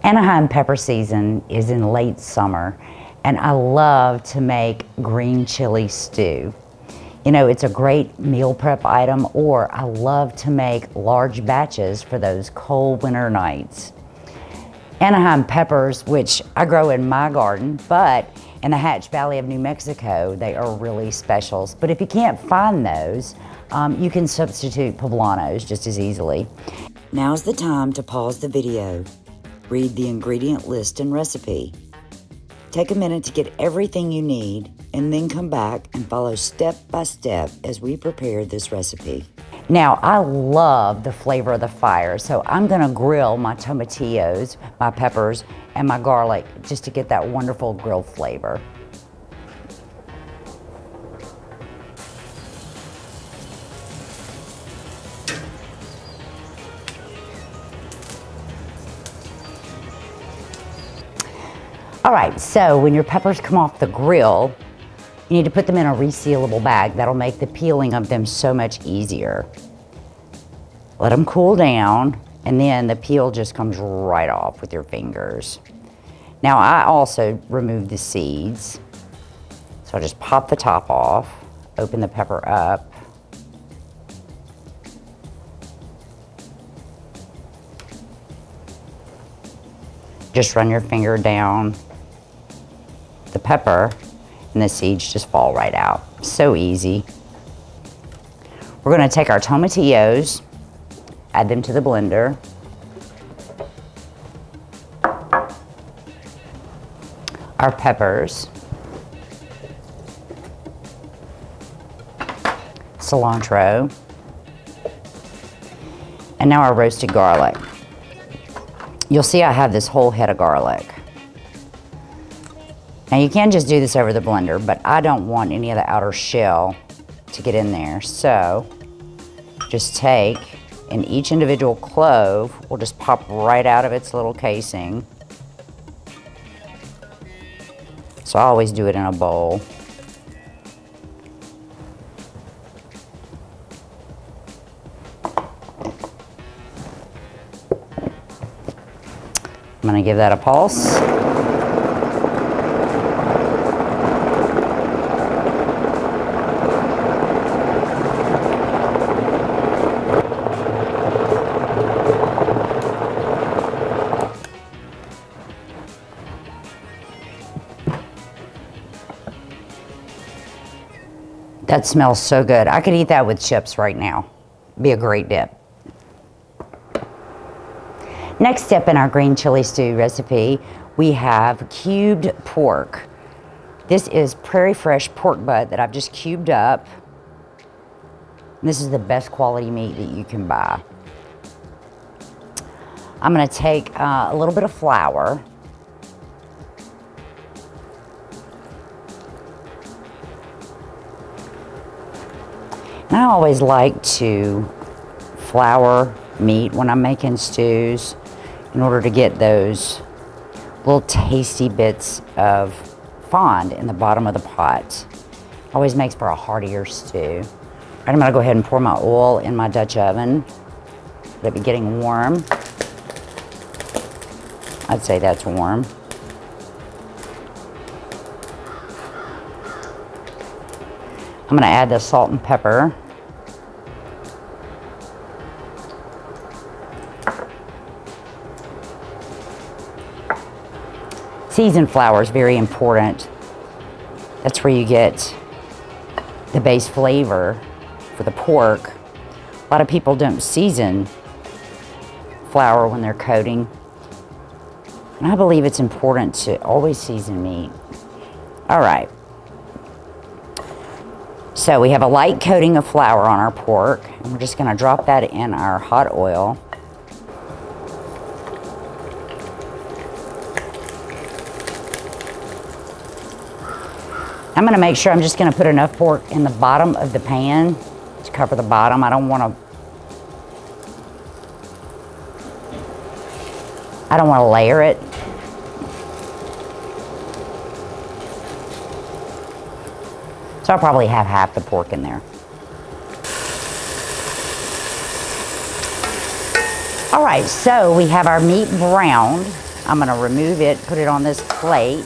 Anaheim pepper season is in late summer, and I love to make green chili stew. You know, it's a great meal prep item, or I love to make large batches for those cold winter nights. Anaheim peppers, which I grow in my garden, but in the Hatch Valley of New Mexico, they are really specials. But if you can't find those, you can substitute poblanos just as easily. Now's the time to pause the video. Read the ingredient list and recipe. Take a minute to get everything you need, and then come back and follow step by step as we prepare this recipe. Now, I love the flavor of the fire, so I'm gonna grill my tomatillos, my peppers, and my garlic just to get that wonderful grill flavor. All right, so when your peppers come off the grill, you need to put them in a resealable bag. That'll make the peeling of them so much easier. Let them cool down, and then the peel just comes right off with your fingers. Now, I also remove the seeds. So I just pop the top off, open the pepper up. Just run your finger down the pepper, and the seeds just fall right out. So easy. We're gonna take our tomatillos, add them to the blender. Our peppers, cilantro, and now our roasted garlic. You'll see I have this whole head of garlic. Now you can just do this over the blender, but I don't want any of the outer shell to get in there. So just take, and each individual clove will just pop right out of its little casing. So I always do it in a bowl. I'm gonna give that a pulse. That smells so good. I could eat that with chips right now. Be a great dip. Next step in our green chili stew recipe, we have cubed pork. This is Prairie Fresh pork butt that I've just cubed up. This is the best quality meat that you can buy. I'm gonna take a little bit of flour. And I always like to flour meat when I'm making stews in order to get those little tasty bits of fond in the bottom of the pot. Always makes for a heartier stew. All right, I'm gonna go ahead and pour my oil in my Dutch oven. Let it be getting warm. I'd say that's warm. I'm gonna add the salt and pepper. Seasoned flour is very important. That's where you get the base flavor for the pork. A lot of people don't season flour when they're coating. And I believe it's important to always season meat. All right. So we have a light coating of flour on our pork, and we're just gonna drop that in our hot oil. I'm gonna make sure I'm just gonna put enough pork in the bottom of the pan to cover the bottom. I don't wanna layer it. So I'll probably have half the pork in there. All right, so we have our meat browned. I'm gonna remove it, put it on this plate.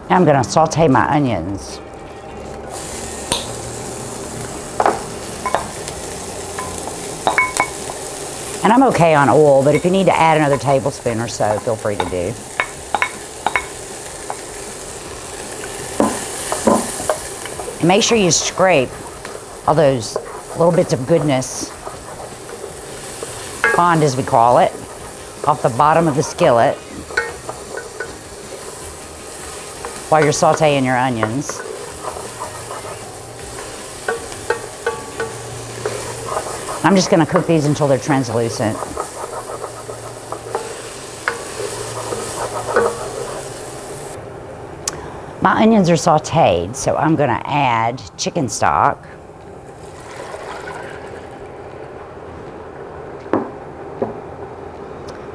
Now I'm gonna saute my onions. And I'm okay on oil, but if you need to add another tablespoon or so, feel free to do. And make sure you scrape all those little bits of goodness, fond as we call it, off the bottom of the skillet while you're sauteing your onions. I'm just gonna cook these until they're translucent. My onions are sauteed, so I'm gonna add chicken stock.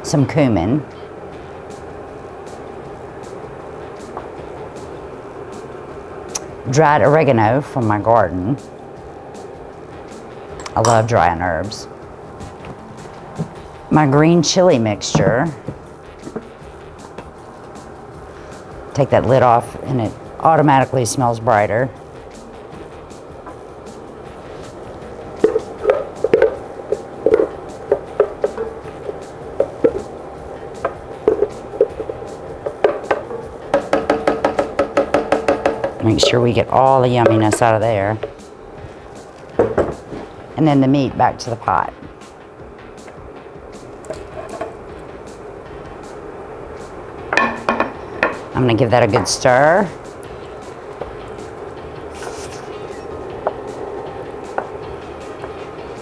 Some cumin. Dried oregano from my garden. I love drying herbs. My green chili mixture. Take that lid off and it automatically smells brighter. Make sure we get all the yumminess out of there. And then the meat back to the pot. I'm gonna give that a good stir.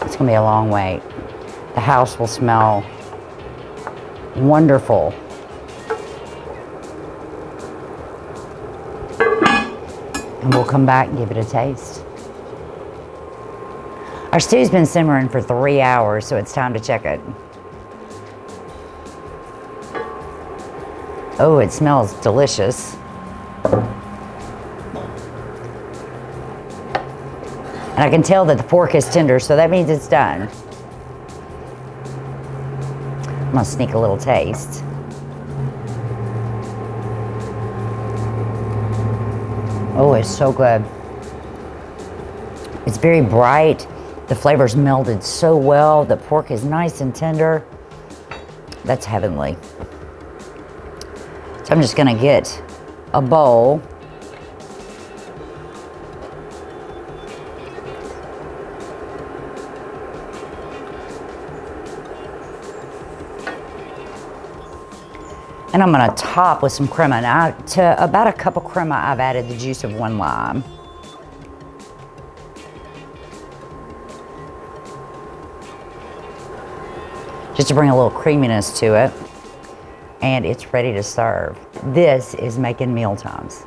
It's gonna be a long wait. The house will smell wonderful. And we'll come back and give it a taste. Our stew's been simmering for 3 hours, so it's time to check it. Oh, it smells delicious. And I can tell that the pork is tender, so that means it's done. I'm gonna sneak a little taste. Oh, it's so good. It's very bright. The flavors melded so well. The pork is nice and tender. That's heavenly. So I'm just gonna get a bowl. And I'm gonna top with some crema. Now, to about a cup of crema, I've added the juice of 1 lime. Just to bring a little creaminess to it. And it's ready to serve. This is making meal times.